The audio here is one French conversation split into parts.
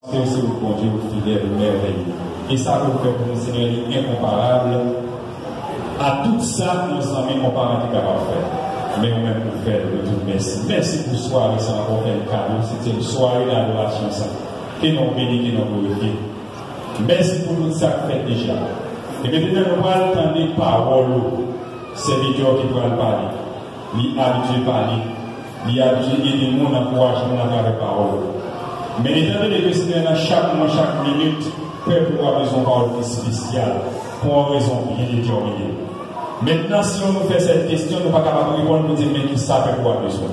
C'est aussi le bon Dieu fidèle, merveilleux. Et ça vous fait pour nous, Seigneur, incomparable à tout ça que nos amis n'ont pas été capables de faire. Mais on même pour faire de tout merci. Merci pour ce soir, ça encore fait le cadeau. C'était une soirée d'adoration, ça. Que nous bénis, que nous glorifions. Merci pour tout ça que fait déjà. Et maintenant, nous allons entendre des paroles. Serviteur qui doit parler. Lui habitué à parler. Lui habitué à aider mon encouragement à travers parole. Mais étant donné que c'est dans chaque moment, chaque minute, peuple a besoin de parole spéciale pour une raison bien déterminée. Maintenant, si on nous fait cette question, nous ne sommes pas capables de répondre, nous dire, mais qui ça peut avoir besoin.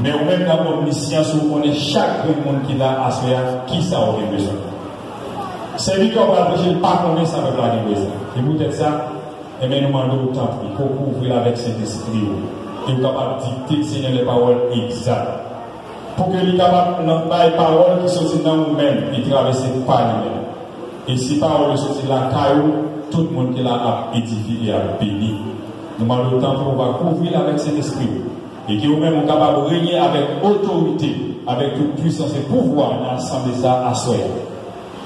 Mais au même dans l'omniscience, on connaît chaque monde qui l'a assuré, qui ça aurait besoin. C'est lui qui va prêcher, pas combien ça peut avoir besoin. Et vous êtes ça, et bien nous demandons autant pour couvrir avec cet esprit. Et vous capable de dicter, Seigneur, les paroles exactes. Pour que les capables de les paroles qui sont dans nous-mêmes et traverser par nous-mêmes. Et si paroles sont dans la caillou, tout le monde qui l'a édifié et a béni. Nous demandons autant pour va couvrir avec cet esprit. Et que vous-même vous capable de régner avec autorité, avec toute puissance et pouvoir dans l'ensemble de ça à soi.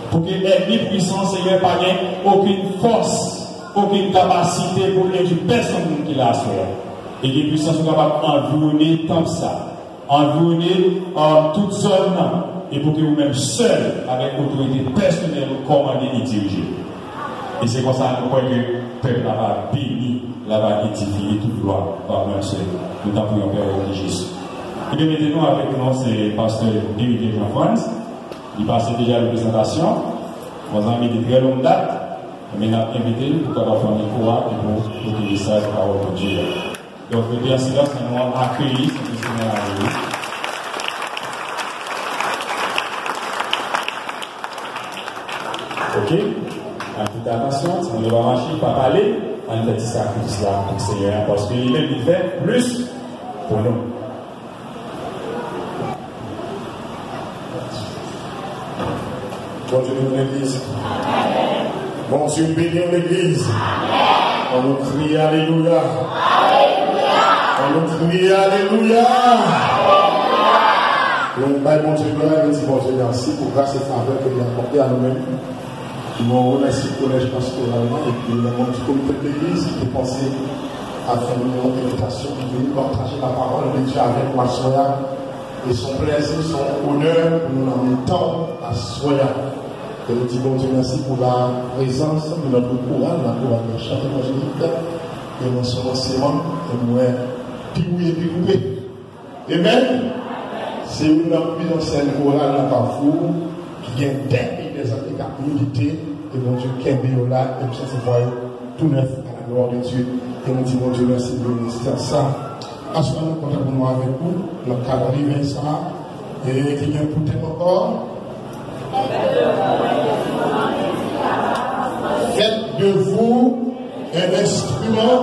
Pour que l'ennemi puissant, Seigneur, pas aucune force, aucune capacité pour réduire personne qui l'a à soi. Et les puissances sont capables d'environner comme ça. Environner en toute zone, et pour que vous-même seul, avec autorité personnelle, vous commandez et dirigez. Et c'est comme ça que le peuple va béni, va édifié toute gloire par moi seul. Nous t'en prions, Père de Jésus. Et bien maintenant, avec nous, c'est le pasteur David Jean-France. Il passe déjà la présentation. Nous avons mis de très longues dates. Mais nous avons invité pour qu'on va faire un courage et pour utiliser ça la parole de Dieu. Donc, le bien silence, nous avons accueilli ce Seigneur à lui. Ok? En toute attention, si on ne va marcher, pas parler, on fait ça pour cela, pour le Seigneur, parce qu'il même il fait plus pour nous. Bon Dieu bénit l'église. Bon Dieu bénit l'église. On nous crie Alléluia. On nous crie Alléluia. Nous baillons mon Dieu gloire et nous disons bon Dieu merci pour grâce et faveur que nous avons apporté à nous-mêmes. Nous remercions le collège pastoralement et puis le comité de l'église qui est pensé à faire une invitation de venir partager la parole de Dieu avec moi Soya et son plaisir, son honneur pour nous en temps à Soya. Et nous disons bon Dieu merci pour la présence de notre courage, la courage de chaque évangélique et mon enseignement et nous pigouiller. Et même, c'est une mise en scène chorale dans Carrefour qui vient des années à militer et mon Dieu qui est là et ça se voit tout neuf à la gloire de Dieu. Et nous disons bon Dieu merci de nous ministère ça. Assurez nous comptons nous avec vous, notre cadre Vincent et qui vient peut-être encore. Faites de vous un instrument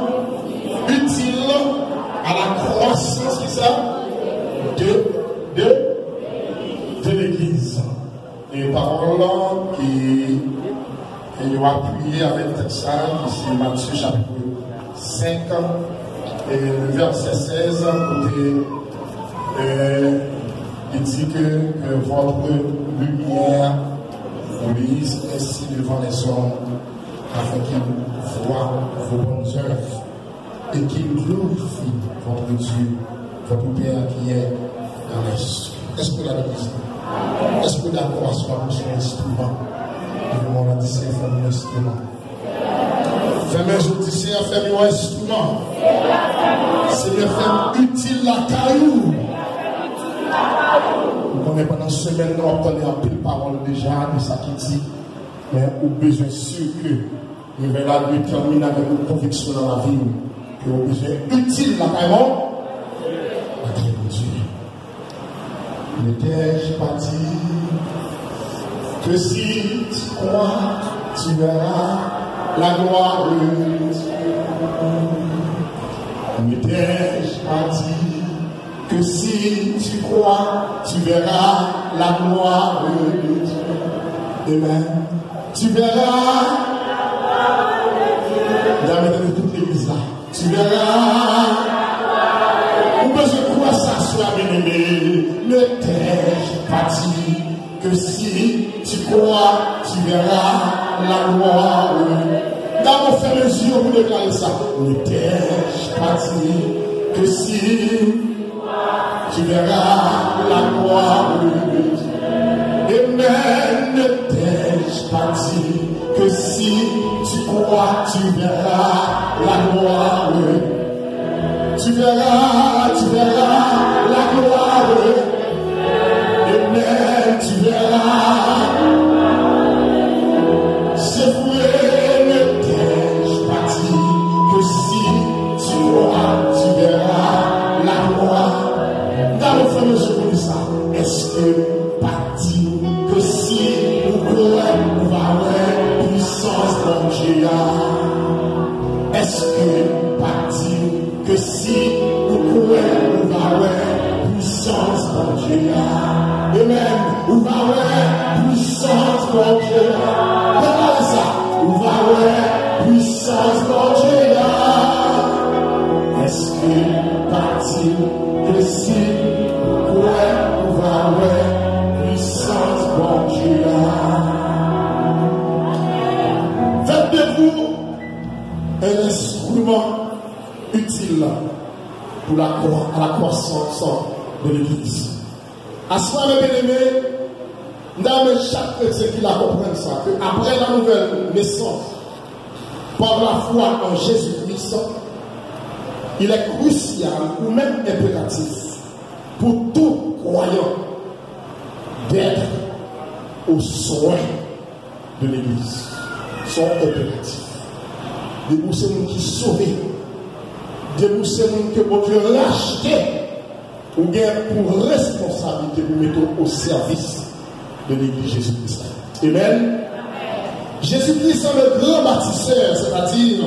utile à la croissance qui ça de l'église. Et parole qui nous a appuyé avec ça, ici Matthieu chapitre 5 et le verset 16, il dit que votre lumière brille ainsi devant les hommes, afin qu'ils voient vos bonnes œuvres et qu'ils glorifient votre Dieu, votre Père qui est dans les cieux. Est-ce que la Église, est-ce que la croissance est son instrument? Nous avons dit c'est un instrument. Fais-moi judiciaire, fais-moi un instrument. C'est le fait utile la caillou. On est pendant ce semaine, nous obtenons un peu de parole déjà de ça qui dit, mais au besoin sûr que nous allons la déterminer avec une conviction dans la vie, que au besoin utile la caillou, la caillou de Dieu. N'étais-je pas dit que si tu crois, tu verras la gloire de Dieu. N'étais-je pas dit que si tu crois, tu verras la gloire de Dieu. Amen. Tu verras la gloire de Dieu. Dans toute l'église là. Tu verras la gloire de Dieu. Où je crois ça soit bien-aimé. Ne t'ai-je pas dit que si tu crois, tu verras la gloire. Dans mon frère les yeux, vous déclarez ça. Ne t'ai-je pas dit que si tu verras la gloire. Et même ne t'ai-je pas dit que si tu crois, tu verras la gloire. Tu verras la gloire. Et même tu verras. C'est vrai, ne t'ai-je pas dit que si tu crois, tu verras la gloire. Dans le fameux je vous dis ça. Est-ce que pas dit que si nous croyons, nous avoir puissance dans Dieu? Est-ce que pas dit que si nous croyons, nous avoir puissance dans Dieu? Et même, nous avoir puissance dans Dieu. Regardez ça. Nous avoir puissance dans Dieu. Est-ce que pas dit que si nous croyons, nous avoir puissance dans Dieu? Faites de vous un instrument utile pour la croissance de l'Église. À ce moment, mes bien-aimés, dans chaque chrétien qui la comprenne ça, que après la nouvelle naissance, par la foi en Jésus-Christ, il est crucial ou même impératif pour tout croyant d'être au soin de l'Église. Sont impératifs. Des boussées qui sauvés, des boussées que mon Dieu racheté, ou bien pour responsabilité pour mettre au service de l'Église Jésus-Christ. Amen. Jésus-Christ est le grand bâtisseur, c'est-à-dire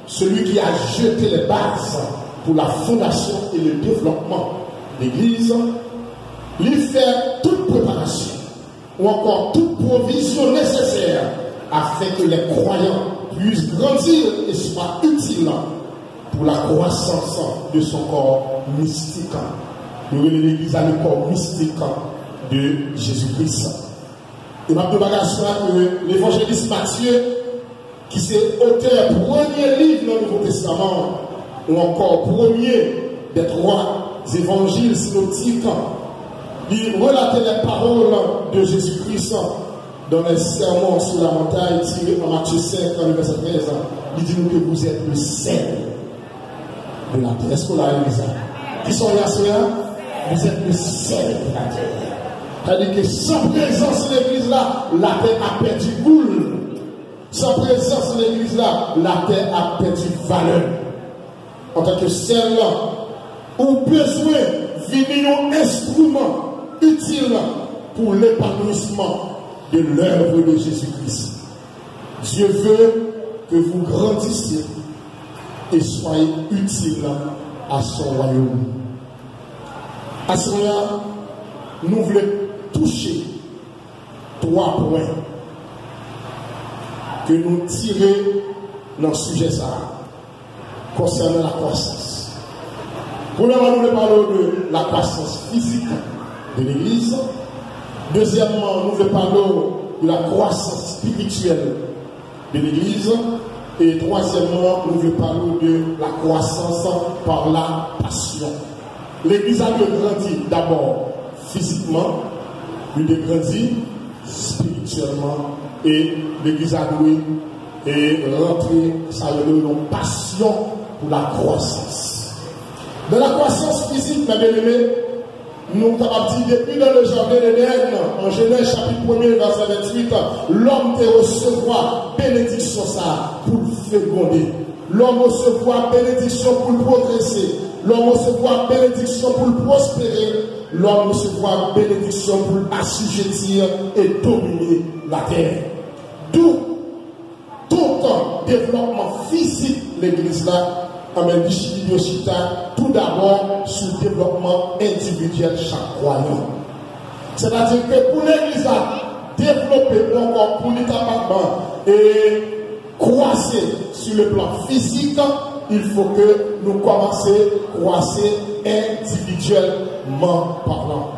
celui qui a jeté les bases pour la fondation et le développement de l'Église. Il fait toute préparation ou encore toute provision nécessaire afin que les croyants puissent grandir et soient utiles pour la croissance de son corps mystique. Nous voyons l'Église à le corps mystique de Jésus-Christ. Et ma préparation que l'évangéliste Matthieu, qui c'est auteur premier livre dans le Nouveau Testament, ou encore premier des 3 évangiles synoptiques, il relatait les paroles de Jésus-Christ dans les sermons sur la montagne tirés en Matthieu 5, dans le verset 13. Il dit nous que vous êtes le sel de la terre. Est-ce qu'on a lu ça? Qui sont là, ceux-là? Vous êtes le sel de la terre. C'est-à-dire que sans présence de l'église là, la terre a perdu goût. Sans présence de l'église là, la terre a perdu valeur. En tant que sel là, ou besoin venir un instrument utile pour l'épanouissement de l'œuvre de Jésus-Christ. Dieu veut que vous grandissiez et soyez utiles à son royaume. À ce moment-là, nous voulons toucher 3 points que nous tirons dans le sujet ça concernant la croissance. Premièrement, nous voulons parler de la croissance physique de l'Église. Deuxièmement, nous voulons parler de la croissance spirituelle de l'Église. Et troisièmement, nous voulons parler de la croissance par la passion. L'Église a grandi d'abord physiquement, il a grandi spirituellement, et l'Église a dû rentrer, ça a donné une passion pour la croissance. Dans la croissance physique, mes bien-aimés, nous avons dit depuis dans le jardin d'Éden, en Genèse chapitre 1er, verset 28, l'homme te recevra bénédiction ça pour féconder. L'homme recevra bénédiction pour progresser. L'homme recevra bénédiction pour prospérer. L'homme recevra bénédiction pour assujettir et dominer la terre. D'où tout développement physique de l'église là, tout d'abord sur le développement individuel chaque croyant. C'est-à-dire que pour l'église à développer encore pour les capables et croître sur le plan physique, il faut que nous commencions à croître individuellement parlant.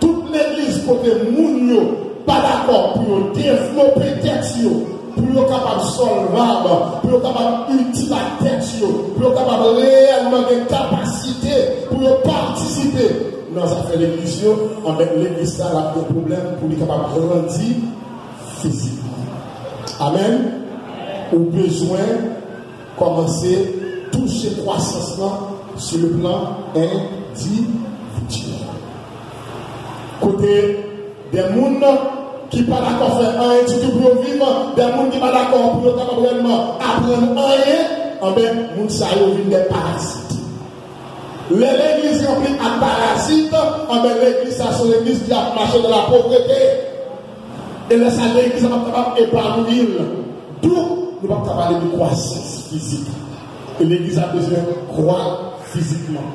Toute l'église côté moun pas d'accord pour développer tête pour être capable de solvable, pour être capable d'utiliser la tête, pour être capable réellement de capacité pour participer dans les affaires de l'église, avec l'église là, a des problèmes pour être capable de grandir physiquement. Amen. Ou besoin de commencer à toucher croissance sur le plan individuel. Côté des gens qui ne sont pas d'accord faire un étude pour vivre, des gens qui ne sont pas d'accord pour vraiment apprendre rien, les gens sont des parasites. L'église est remplie de parasites, l'église c'est l'église qui a marché dans la pauvreté. Et l'église est capable d'épanouir. D'où nous ne pouvons pas parler de croissance physique. Et l'église a besoin de croître physiquement.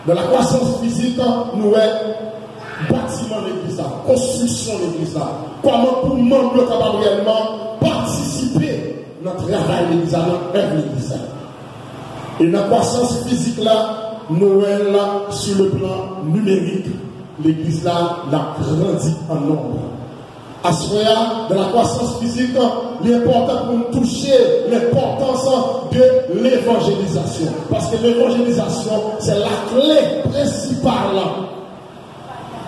Dans la croissance physique, nous avons bâtiment de l'église, construction de l'église, comment pour membres capables réellement participer dans le travail de l'église, dans l'œuvre de l'église. Et dans la croissance physique, nous avons sur le plan numérique, l'église a grandi en nombre. À ce moment-là, dans la croissance physique, l'important pour nous toucher l'importance de l'évangélisation. Parce que l'évangélisation, c'est la clé principale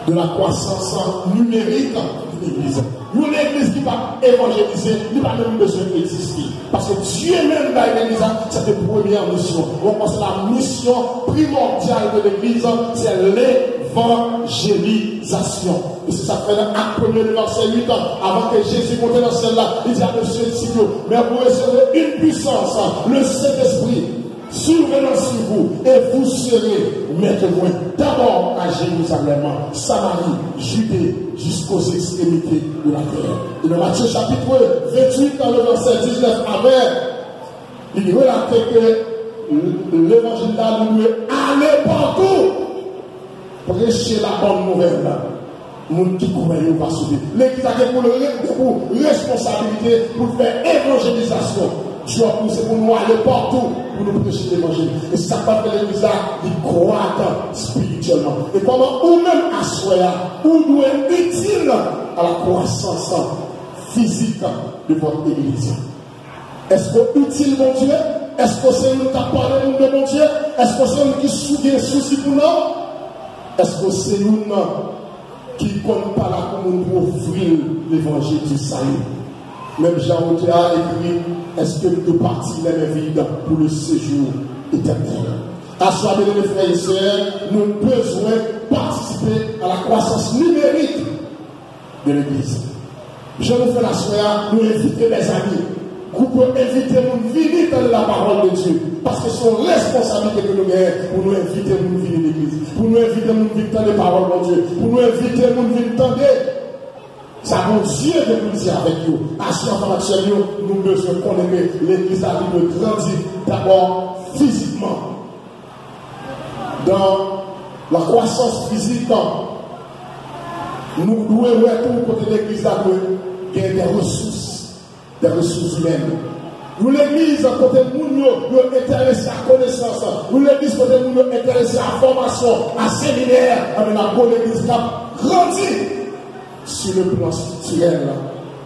de la croissance numérique de l'Église. Nous, l'Église qui va évangéliser, nous n'avons pas même besoin d'exister. Parce que Dieu même dans l'Église, c'est la première mission. Donc, c'est la mission primordiale de l'Église, c'est l'évangélisation. Et c'est ça fait l'acte 1er du verset 8, avant que Jésus monte dans celle-là, il dit à monsieur et disciples, mais vous recevrez une puissance, le Saint-Esprit, survenant sur vous, et vous serez mes témoins. D'abord à Jérusalem, Samarie, Judée, jusqu'aux extrémités de la terre. Et dans Matthieu chapitre 28, dans le verset 19, il relate que l'évangile là nous doit aller partout, prêcher la bonne nouvelle. Moun qui croit va sauver. L'église a pour responsabilité pour faire évangélisation. Dieu a poussé pour nous aller partout pour nous prêcher l'évangile. Et ça va faire l'église là, il croit spirituellement. Et comment ou même à soi, ou nous est utile à la croissance physique de votre église. Est-ce que utile, mon Dieu? Est-ce que c'est nous qui parlons de mon Dieu? Est-ce que c'est nous qui souillons souci pour nous? Est-ce que c'est nous qui ne compte pas là pour offrir l'évangile du salut? Même Jean a écrit, est-ce que nous partis les vides pour le séjour éternel? À ce moment, mes frères et sœurs, nous avons besoin de participer à la croissance numérique de l'Église. Je vous fais la soirée, nous inviter les amis. Vous pouvez inviter nous venir dans la parole de Dieu. Parce que c'est une responsabilité que nous avons pour nous inviter nous venir l'église. Pour nous inviter nous venir dans les paroles de Dieu. Pour nous inviter nous venir dans ça mon Dieu de nous dire avec nous. À ce moment-là, nous avons besoin de connaître l'église à vie de grandir d'abord physiquement. Dans la croissance physique, nous devons tout côté de l'église à gagner des ressources humaines. Nous l'église côté nous intéressés à connaissance. Nous l'église côté nous intéressés à formation, à séminaire. Nous l'église qui a grandi sur le plan structurel.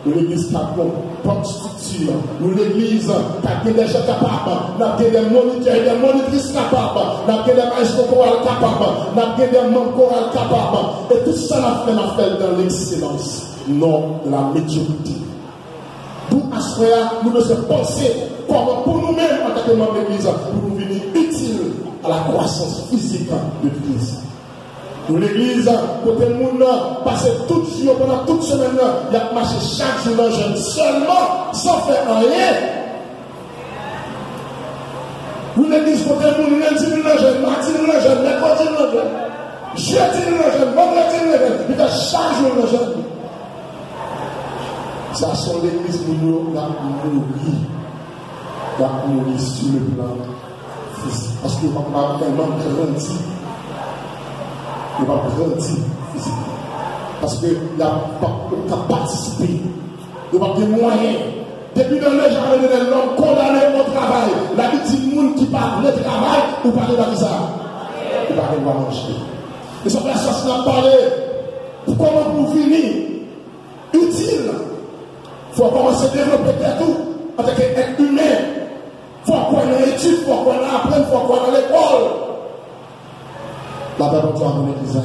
Nous l'église qui a bonne structure. Nous l'église qui a des gens capables. Nous avons des moniteurs et des monitrices capables. Nous avons des maîtres chorales capables. Nous avons des membres chorales capables. Et tout ça nous fait dans l'excellence, non de la médiocrité. Pour assurer, nous devons penser comment pour nous-mêmes en tant que membres de l'Église, pour nous venir utiles à la croissance physique de l'Église. Pour l'Église, côté le monde, passer tout jour, pendant toute semaine, il y a marché chaque jour dans le jeûne, seulement, sans faire rien. Pour l'Église, côté le monde, lundi dans le jeûne, mardi dans le jeûne, mercredi dans le jeûne, jeudi dans le jeûne, vendredi dans le jeûne, il y a chaque jour dans le jeûne. Ça sont l'église pour nous, la mourir sur le plan physique. Parce que nous ne pouvons pas vraiment grandir. Nous ne pouvons pas grandir physiquement. Parce qu'il n'y a pas participé. Nous n'avons pas de moyens. Depuis dans le jardin de l'homme condamné au travail, la petite monde qui parle de travail, ou parle de ça. Ou parle de manger. Et son frère, ça n'a parlé. comment pour venir utile, il faut commencer à développer tout en tant qu'être humain. Il faut qu'on ait l'étude, il faut qu'on ait apprendre, il faut qu'on ait l'école. La Bible doit mon église.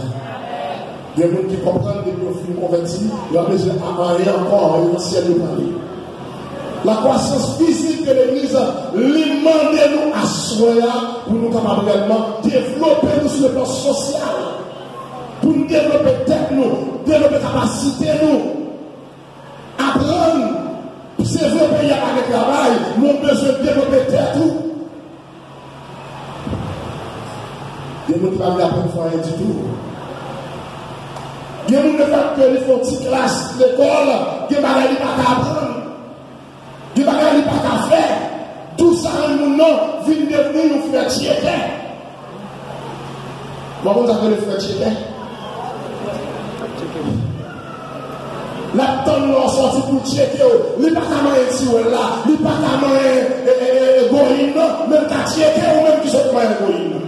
Il y a des gens qui comprennent des films convertis, il y a des gens qui ont encore un ciel de Paris. La croissance physique de l'église, demandez-nous à soi pour nous capables réellement développer nous sur le plan social. Pour nous développer tête, nous, développer capacité, nous. Apprendre. C'est vrai qu'il y a pas de travail, nous avons besoin de développer tête, nous. Il y a des gens qui ne vont pas apprendre rien du tout. Il y a des gens qui font une petite classe l'école, il y a des gens qui ne vont pas apprendre. Il n'y a pas de faire. Tout ça, nous vient devenir nous faire tirer. Comment vous avez le faire tirer? La tonne nous a sorti pour tirer. Il n'y a pas de moyen de là. Il n'y a pas de moyen de goïne. Même qu'à tirer ou même qui sont moyen de goïne.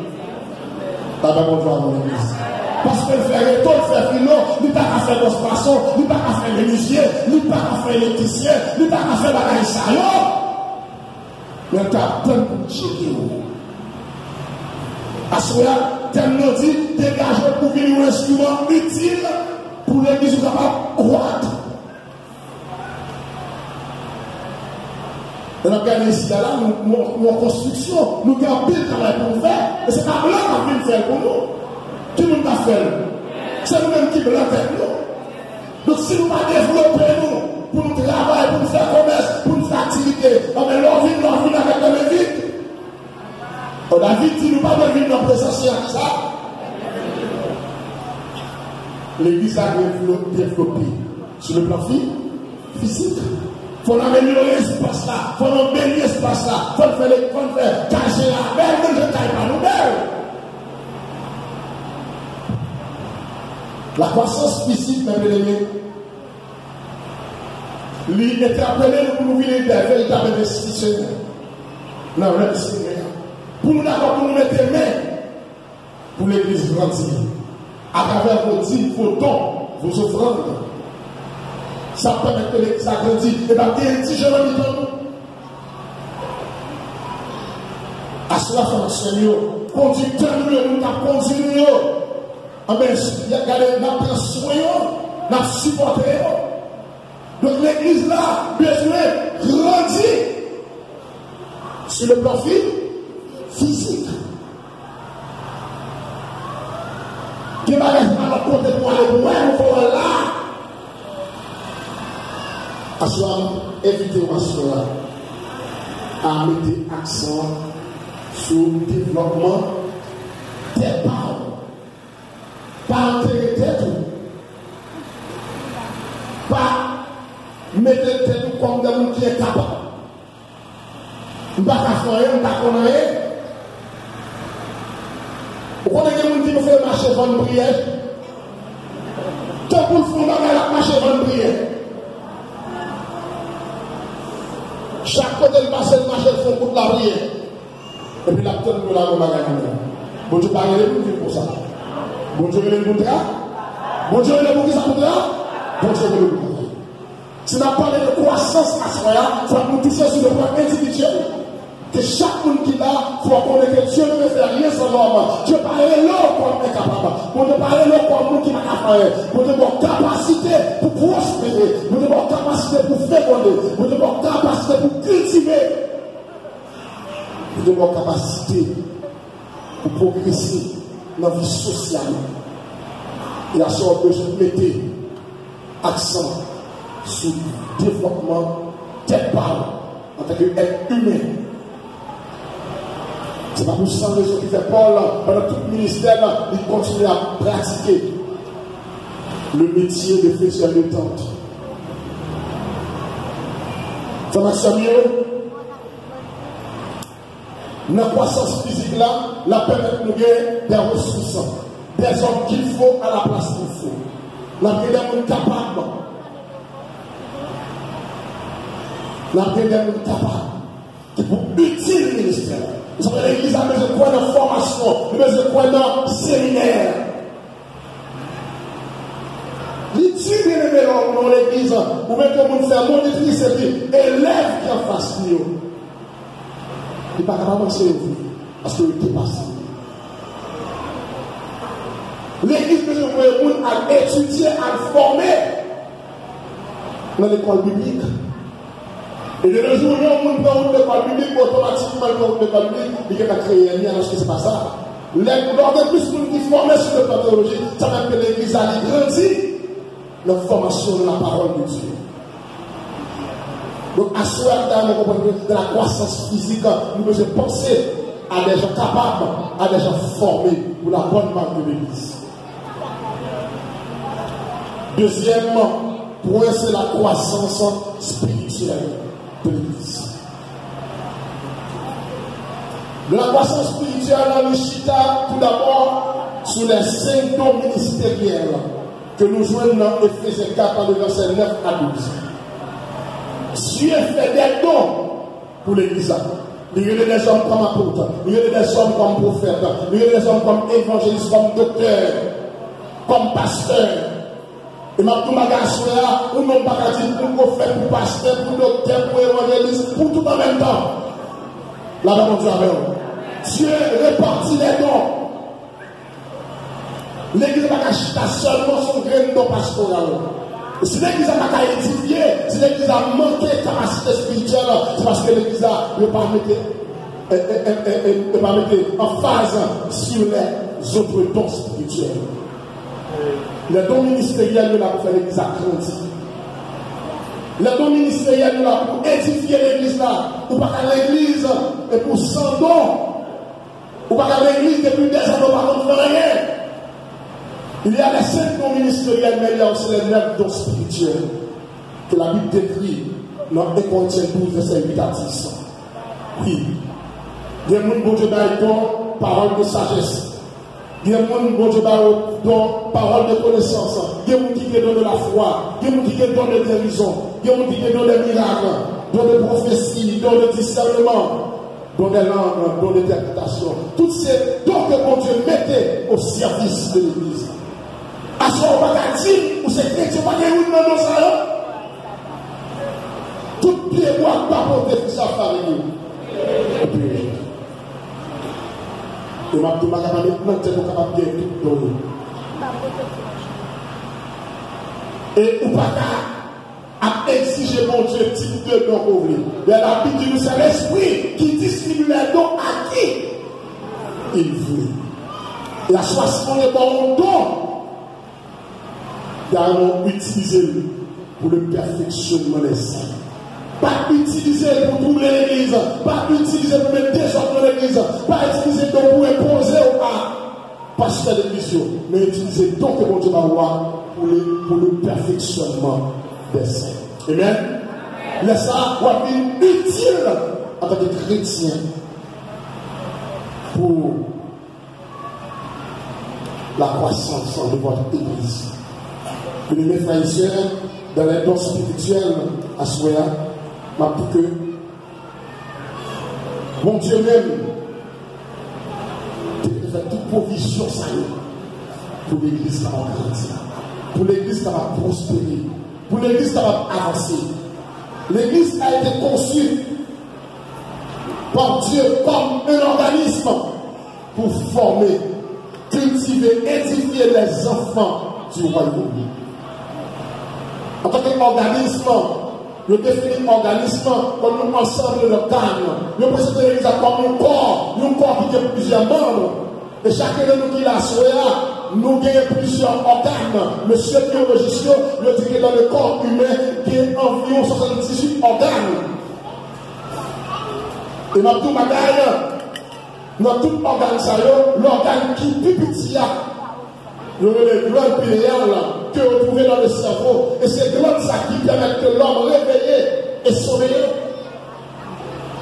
Papa, on va mon église. Parce que le faire étole, le faire filon, il n'y a pas qu'à faire l'ospasson, il n'y a pas qu'à faire l'électricien, il n'y a pas qu'à faire l'électricien, il n'y a pas qu'à faire la gaïsayo. Mais tu as plein de checker. À ce moment-là, tellement dit, dégagez pour venir un instrument utile pour l'église capable de croître. Et nous regardons ici, là, nous en construction, nous avons pile travail pour faire, et c'est pas là qu'on vient faire pour nous. Qui nous a fait? C'est nous-mêmes qui blanc avec nous. Donc si nous ne pas développer nous, pour nous travailler, pour nous faire commerce, pour nous faire activité, on met leur vie avec le vide. On a vite dit, nous ne pas vivre dans la présence de ça. L'église a développé sur le plan physique. Il faut améliorer l'espace là, il faut nous bénir l'espace là, il faut faire les comptes, cacher la belle, mais je ne taille pas nous belle. La croissance physique, mes amis, lui était appelé pour nous vivre des véritables institutionnels. Non, le Seigneur. Pour nous d'accord, pour nous mettre les mains pour l'église grandir. À travers vos dîmes, vos dons, vos offrandes. Ça permet que l'église grandisse. Et bien, il y a un petit jeune homme dans nous. À cela, Seigneur, conducteur, nous avons conduit. Ah ben, regardez, nous avons soin, nous avons supporté. Donc l'église là, besoin grandir sur le plan physique. Qui va rester à la côté pour aller loin, nous faut là. À ce moment, évitez-moi à ce moment à mettre accent sur le développement des parents. Pas enterrer tête, pas mettre tête comme des gens qui est capable. On ne va pas faire rien, on ne va pas faire rien. Vous connaissez des gens qui font le marché de prière? Tant pour le fond, on va marcher de prière. Chaque côté du marché, le marché de pour la prière. Et puis la tête de la bagarre. Bon, tu parles de pour ça. Bon Dieu, le bouddha. Bon Dieu, le bouddha. Bon Dieu, le bouddha. Si nous parlons de croissance à ce moment-là, il faut nous toucher sur le plan individuel. Que chaque monde qui est là, il faut qu'on ait que Dieu ne peut faire rien sans l'homme. Dieu parle là comme est capable. Bon Dieu parle là comme nous qui n'a qu'à faire. Bon Dieu avoir capacité pour prospérer. Bon Dieu avoir capacité pour féconder. Bon Dieu avoir capacité pour cultiver. Bon Dieu avoir capacité pour progresser dans la vie sociale. Il y a sorte que je mettais accent sur le développement des parents en tant qu'être humain. Ce n'est pas pour ça raison qui fait Paul, pendant tout le ministère, il continue à pratiquer le métier de faiseur de tente. Ça m'a semblé, dans la croissance physique là, la permet de nous gagner des ressources, des hommes qu'il faut à la place qu'il faut. La vie des gens capables. La vie des gens capables. Qui pour utile le ministère. Vous savez, l'église a besoin de quoi de formation, a besoin de quoi de séminaire. dans l'église, ou même que vous faire monitrice et puis élève qui en face de nous. Il n'est pas capable d'avancer au vie, parce qu'il est dépassé. L'église que je veux à étudier, à former dans l'école biblique. Et de nos jours, on prend l'école biblique, automatiquement, l'école biblique, il y a créé un lien, parce que ce n'est pas ça. Lors de plus de qui formés sur le plan théologique, ça veut dire que l'église a grandi dans la formation de la parole de Dieu. Donc, à ce moment-là, de la croissance physique, nous devons penser à des gens capables, à des gens formés pour la bonne marque de l'église. Deuxièmement, point, c'est la croissance spirituelle de l'église. De la croissance spirituelle, nous chita tout d'abord sur les 5 dons ministériels que nous joignons dans Éphésiens 4, versets 9 à 12. Dieu fait des dons pour l'église. Il y a des hommes comme apôtres, il y a des hommes comme prophètes, il y a des hommes comme évangélistes, comme docteurs, comme pasteurs. Et maintenant, ma gars, on n'a pas dit pour prophète, pour pasteur, pour docteur, pour évangéliste, pour tout en même temps. Là, mon Dieu, Dieu répartit les dons. L'église n'a pas acheté seulement son grain de don pastoral. Si l'église n'a pas édifié, si l'église a manqué de capacité spirituelle, c'est parce que l'église n'a pas mis en phase sur les autres dons spirituels. Les dons ministériels nous là pour faire l'église agrandir. Les dons ministériels nous là pour édifier l'église là. Ou pas qu'à l'église et pour 100 dons. Ou pas qu'à l'église depuis des années par contre rien. Il y a les 5 dons ministériels, mais il y a aussi les 9 dons spirituels que la Bible décrit dans 1 Corinthiens 12, verset 8 à 10. Oui. Il y a des gens qui ont parole de sagesse. Il y a des gens qui ont parole de connaissance. Il y a des gens qui donnent de la foi. Il y a des gens qui donnent de guérison. Il y a des gens qui donnent des miracles, donnent de prophétie, donnent de discernement, donnent des langues, donnent d'interprétation. Toutes ces dons que mon Dieu mettait au service de l'Église. À ce moment-là, où c'est chrétien, pas de dans nos salons. Tout pied doit pas porter tout ça par lui. Et ma tout capable maintenant, c'est capable de tout donner. Et ou pas à exiger mon Dieu type de don qu'on veut. Mais la Bible dit c'est l'esprit qui distribue les dons à qui il veut. La choix est bon don. Nous allons utiliser pour le perfectionnement des saints. Pas utiliser pour troubler l'église, pas utiliser pour mettre des ordres dans l'église, pas utiliser pour imposer à pasteur de l'église, mais utiliser donc que mon Dieu va avoir pour le perfectionnement des saints. Amen. Laisse ça va être utile en tant que chrétien pour la croissance de votre église. Mes frères et sœurs, dans les dons spirituels à Soya, m'a dit que mon Dieu même fait toute provision pour l'église qui va grandir, pour l'église qui va prospérer, pour l'église qui va avancer. L'église a été conçue par Dieu comme un organisme pour former, cultiver, édifier les enfants du royaume. En tant qu'organisme, nous définissons l'organisme comme un ensemble d'organes. Nous présentons l'église comme un corps qui a plusieurs membres. Et chacun de nous qui l'a souhaité, nous avons plusieurs organes. Monsieur le biologiste, nous dit que dans le corps humain, il y a environ 78 organes. Et dans tout bagage, dans tout organe, l'organe qui est plus petit, nous avons les glandes pinéales que vous trouvez dans le cerveau. Et ces glandes qui permettent que l'homme réveillé et sommeillé,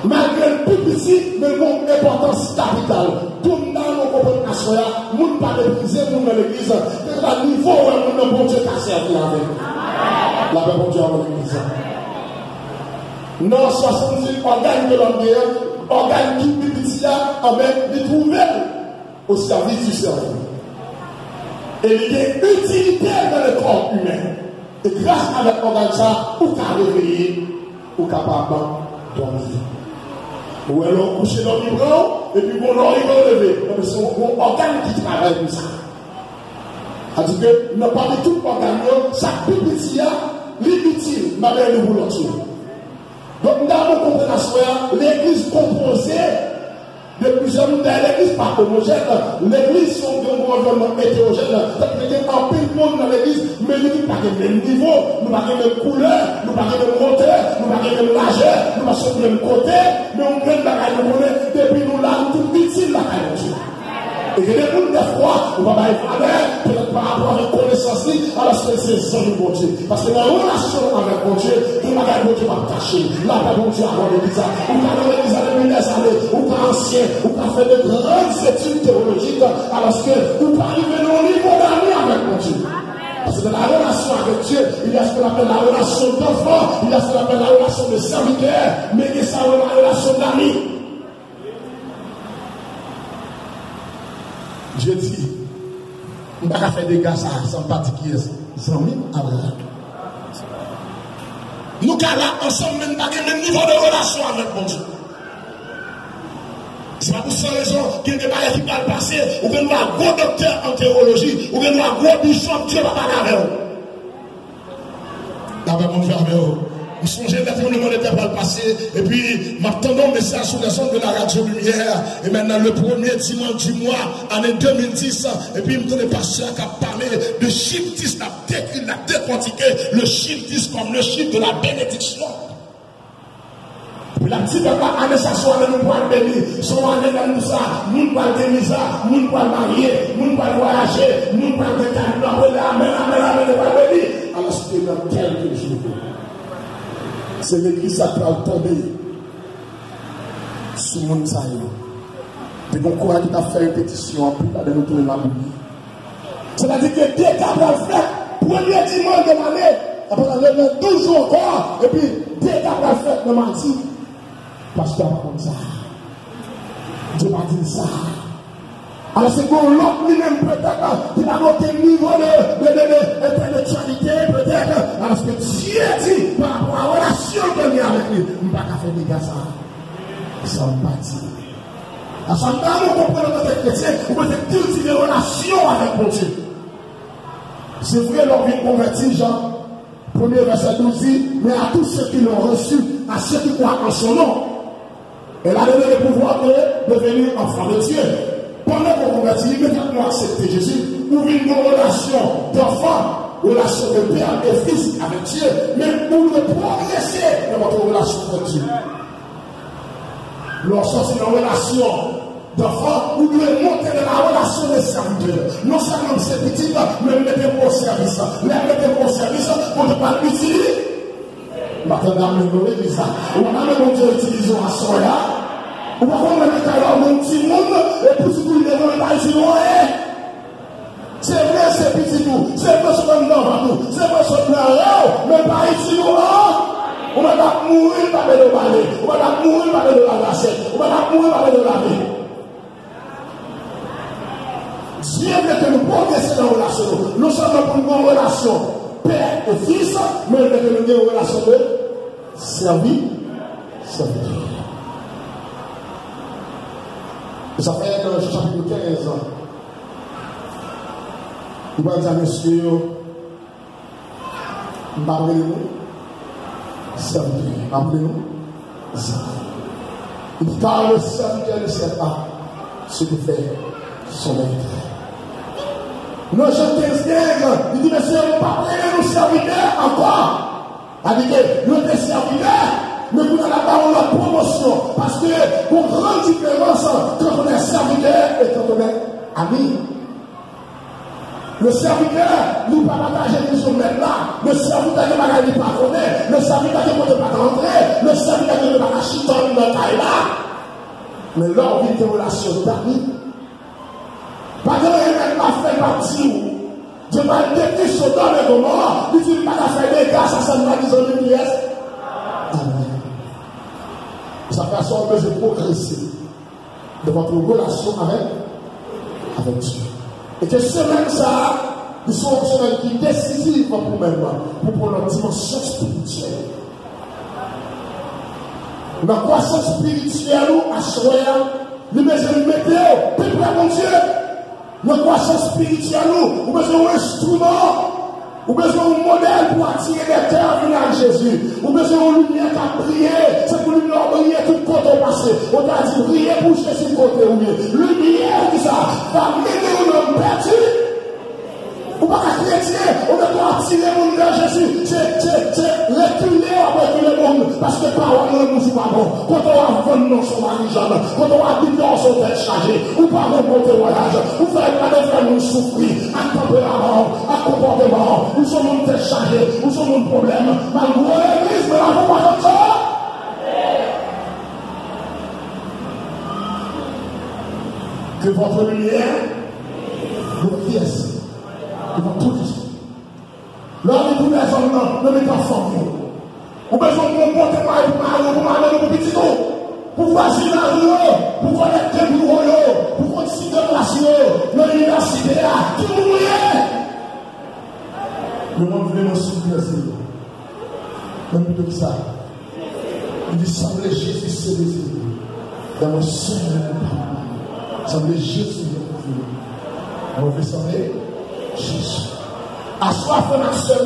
malgré le plus petit, mais une importance capitale. Tout le monde comprend à soi, nous ne pas mépriser, nous dans l'église, c'est à niveau où nous bon Dieu qui a servi avec. La paix bon Dieu dans l'église. Non, 78 organes de l'homme, organes qui plus petit, en même les trouver au service du cerveau. Et il y a utilité dans le corps humain. Et grâce à l'organe ça, ou qu'à réveiller, ou capable de dormir. Ou alors coucher dans le bras, et puis bon, il va lever. C'est un organe qui travaille comme ça. C'est-à-dire que nous parlons de tout organe, chaque petit l'utile, ma mère nous voulons tout. Donc nous avons compris l'église composée de plusieurs mondes, l'église pas homogène, l'église sont de un environnement hétérogène, c'est-à-dire qu'il y a un peu de monde dans l'église, mais nous n'avons pas le même niveau, nous n'avons pas la même couleur, nous n'avons pas la même hauteur, nous n'avons pas la même largeur, nous n'avons pas le même côté, mais on gagne la caille de monnaie, depuis nous là, nous tout utile la caille de Dieu. Et il y a des gens de foi, on va pas être peut-être par rapport à la connaissance, alors que c'est ça le bon Dieu. Parce que la relation avec mon Dieu, il va bon Dieu va cacher. Là, pas bon Dieu avant l'église. Ou quand on l'église à des années, ou quand ancien, ou quand fait de grandes études théologiques, alors que vous pas arriver au niveau d'amis avec mon Dieu. Parce que dans la relation avec Dieu, il y a ce qu'on appelle la relation d'enfant, il y a ce qu'on appelle la relation de serviteur, mais il y a ça la relation d'amis. Je dis, on ne va pas faire des gars sans particulier, sans mine avec. Nous, là, ensemble, même pas le même niveau de relation avec mon Dieu. C'est pas pour ça raison qu'il y a des barrières qui peuvent passer, ou que nous avons un gros docteur en théologie, ou que nous avons un gros bishop, Dieu va parler avec nous. Là, mon frère, je songeais d'être le monde était pas le passé, et puis m'attendons message sur les ondes de la radio Lumière, et maintenant le premier dimanche du mois, année 2010, et puis il me donne pasteur qui a parlé de chiffre 10, il a décortiqué le chiffre 10 comme le chiffre de la bénédiction. Puis la petite année, ça soit nous pour le béni, soit année dans nous ça, nous pour le béni ça, nous pour le marier, nous pour le voyager, nous pour le détail, nous pour le amen, amen, le béni. Alors c'était dans quelques jours. C'est l'église qui a tombé sur le monde. Et donc, on a fait une pétition pour la dénouer la bougie. C'est-à-dire que dès qu'on a fait, premier dimanche de l'année, après le 12 jours encore, et puis dès qu'on a fait le mardi, pasteur pas comme ça. Dieu m'a dit ça. Alors c'est pour l'autre lui-même peut-être, qui va monter le niveau d'intellectualité peut-être, alors que Dieu dit par rapport à la relation que j'ai avec lui, je ne vais pas faire des gars ça. Ça me bâtit. À ce moment-là, on comprend notre chrétien, on peut cultiver une relation avec mon Dieu. C'est vrai, leur vie convertie, Jean, premier verset 12 dit, mais à tous ceux qui l'ont reçu, à ceux qui croient en son nom, elle a donné le pouvoir de devenir enfant de Dieu. Pendant qu'on convertit, immédiatement accepter Jésus, ouvrir une relation d'enfant, relation de père et fils avec Dieu, mais pour le progresser dans votre relation avec Dieu. Lorsqu'on est dans une relation d'enfant, vous devez monter dans la relation de serviteur. Non seulement c'est petit, mais mettez-vous au service. Mettez-vous au service pour ne pas l'utiliser. Maintenant, nous avons dit ça. On a même utilisé à soya. On va prendre le alors mon petit monde, et puis si vous voulez pas ici, c'est vrai, c'est petit tout. C'est vrai, c'est un partout. C'est vrai, c'est un mais pas ici, on va pas mourir par le balai. On va pas mourir par le lavassette. On va pas mourir par le laver. Dieu veut que nous progressions dans la relation. Nous sommes pour une relation père et fils, mais nous avons une relation de serviteur. Ça fait dans le chapitre 15 ans. Il va dire, monsieur, appelez-nous serviteur. Appelez-nous serviteur. Il dit, car le serviteur ne sait pas ce que fait son maître. Dans Jean 15, il dit, monsieur, appelez-nous serviteur encore. Il dit, nous sommes serviteurs. Mais vous n'avez pas la promotion. Parce que pour grande différence quand on est serviteur et quand on est ami. Le serviteur, nous ne pouvons pas partager nous sommes là. Le serviteur qui ne va pas connaître. Le serviteur qui ne peut pas rentrer. Le serviteur qui ne va pas chuter dans le taille là. Mais là, on vit des relations d'amis. Pas de rien pas fait partie. Je vais décrire ce dans les moments. Il dit pas qu'à faire des gars, ça ne va pas dire une pièce. Sa façon de progresser de votre relation avec Dieu. Et que c'est même ça, Ils sont optionnels qui décisifs pour nous-mêmes, pour prendre notre dimension spirituelle. Dans la croissance spirituelle, à soi, nous besoin de mettre, plus près mon Dieu. Dans la croissance spirituelle, nous besoin d'un instrument. Ou besoin d'un modèle pour attirer les terres à Jésus. Ou besoin d'une lumière qui a prié. C'est pour lumière briller tout côté passé. On t'a dit prier pour Jésus côté ou bien. Lumière qui ça va mener un homme perdu. Ou pas qu'à chrétien, on doit attirer le monde vers Jésus. C'est reculer avec le monde. Parce que par le monde, c'est pas bon. Quand on va vendre dans son mari, quand on va habiter dans son tête chargée, ou pas rencontrer voyage, ou faire pas de faire nous souffrir, à tempérament, à comportement, ou son monde tête chargée, ou son monde problème, malgré l'église, mais la voix de ça. Que votre lumière vous pièce. Devant tout ici. Lors de tous les hommes, ne mettez pas forme. Vous avez besoin de comporter pour m'amener au petit eau. Pour voici la rue, pour connecter pour vous, pour continuer de place, l'université, tout le monde. Le monde veut nous supplier. Même plutôt que ça. Il dit, semblez Jésus se désirer. Dans mon Seigneur, semblez Jésus de vous. On veut sembler Jésus. Assoiffez ma sœur,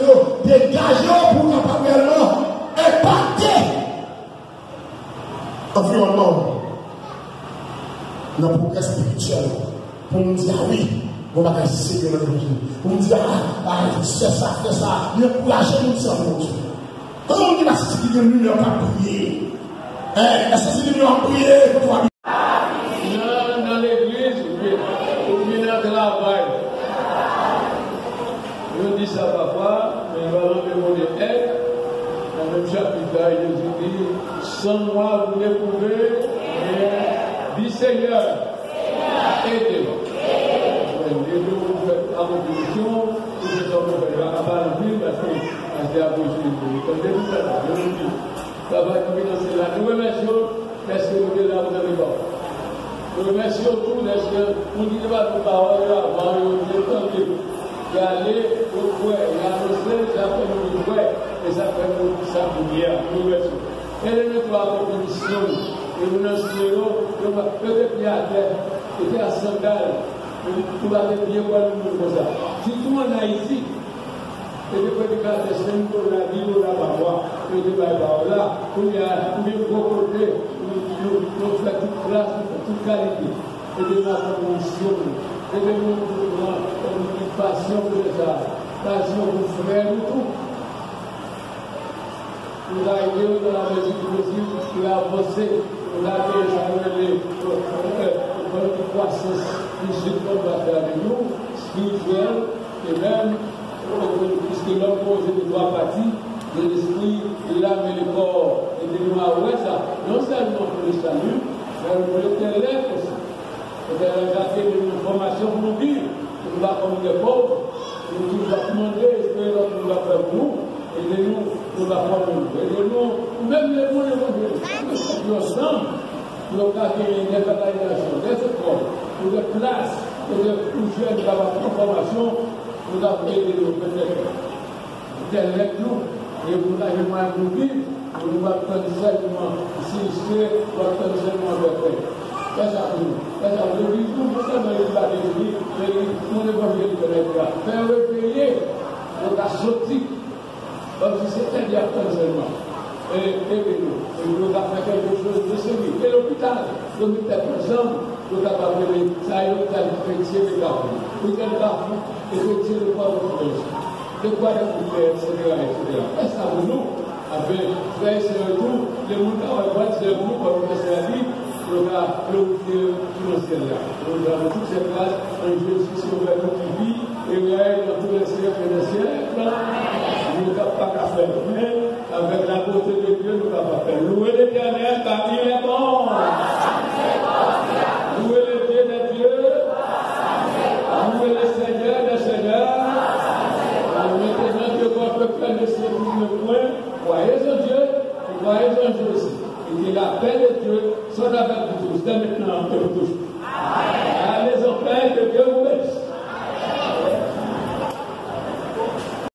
dégagez pour capablement impacter l'environnement, le progrès spirituel. Pour nous dire oui, on va essayer de le dire. Pour nous dire c'est ça, c'est ça. Il encourage nous ça, mon Dieu. Quand on dit la société de l'union à prier, la société de l'union à prier pour toi. Dans l'église, on vient de travail. Je dis ça papa, mais il va demander aide. Dans le même chapitre, Jésus dit, sans moi vous n'éprouvez rien. Dis Seigneur, aidez-moi. Aidez-nous, vous faites à vos positions, vous faites en train de faire la balle de ville, parce que c'est à vos yeux. Comme je dis ça, je vous dis, papa, comme il c'est la nouvelle version, parce que vous êtes là, vous avez pas. Je remercie tout, parce que vous ne dites pas de parole avant, vous êtes tranquille. Il y a les autres, il y a le ciel, ça fait nous jouer, et ça fait nous sa lumière. Et les trois commissions, et nous nous souvenons, peut-être qu'il y a terre, il y a sandales, tout va être bien pour nous comme ça. Si tout le monde est ici, et depuis que la semaine pour la vie, on a pas voir, et de là, où il y a tous les gros côtés, nous faisons toute classe, toute qualité, et de la commission. Et de nous, une passion pour ça, passion pour frère, tout. Nous avons aidé dans la mesure du possible, nous avons avancé, nous avons déjà une croissance physique de nous, spirituelle, et même, puisque l'homme pose de trois parties, de l'esprit, de l'âme et le corps, et de nous avouer ça, non seulement pour le salut, mais pour l'éternel aussi. Vous avez gardé une formation pour nous vivre. Nous va comme des pauvres. Nous nous va demander ce que nous va faire pour nous. Aidez-nous, nous va prendre nous. Aidez-nous, même les mots d'évangile. Nous ensemble, nous avons des organisations, des écoles, des classes, des jeunes qui ont une formation. Nous avons aidé nous peut-être. Avec nous, et vous avez moins pour vivre. Nous allons prendre seulement, si c'est, nous allons prendre seulement avec eux. C'est ça pour nous. C'est ça pour nous. Nous ne sommes pas les bâtiments, nous ne pouvons pas les faire. Faire repayer, nous avons sorti. Donc, c'est très bien seulement. Et nous avons fait quelque chose de sérieux. Et l'hôpital, nous mettons ensemble, nous avons appelé ça et l'hôpital chrétien de Gabon. Nous avons appelé et chrétien de Port-au-Prince. De quoi de faire, etc. C'est ça pour nous. Avec frères et sœurs, les gens qui ont été pour nous, comme on l'a dit, nous avons l'outil financier là. Nous avons toutes ces classes, un jeu de société qui vit, et nous avons tous les sœurs financiers. Nous n'avons pas qu'à faire, mais avec la beauté de Dieu, nous n'avons pas faire. Louez l'Éternel, car il est bon. Louez le Dieu des dieux. Louez le Seigneur des seigneurs. Maintenant que votre cœur ne s'épuise point, croyez en Dieu et croyez en Dieu aussi. Il dit la paix de Dieu soit avec vous tous, dès maintenant et pour toujours.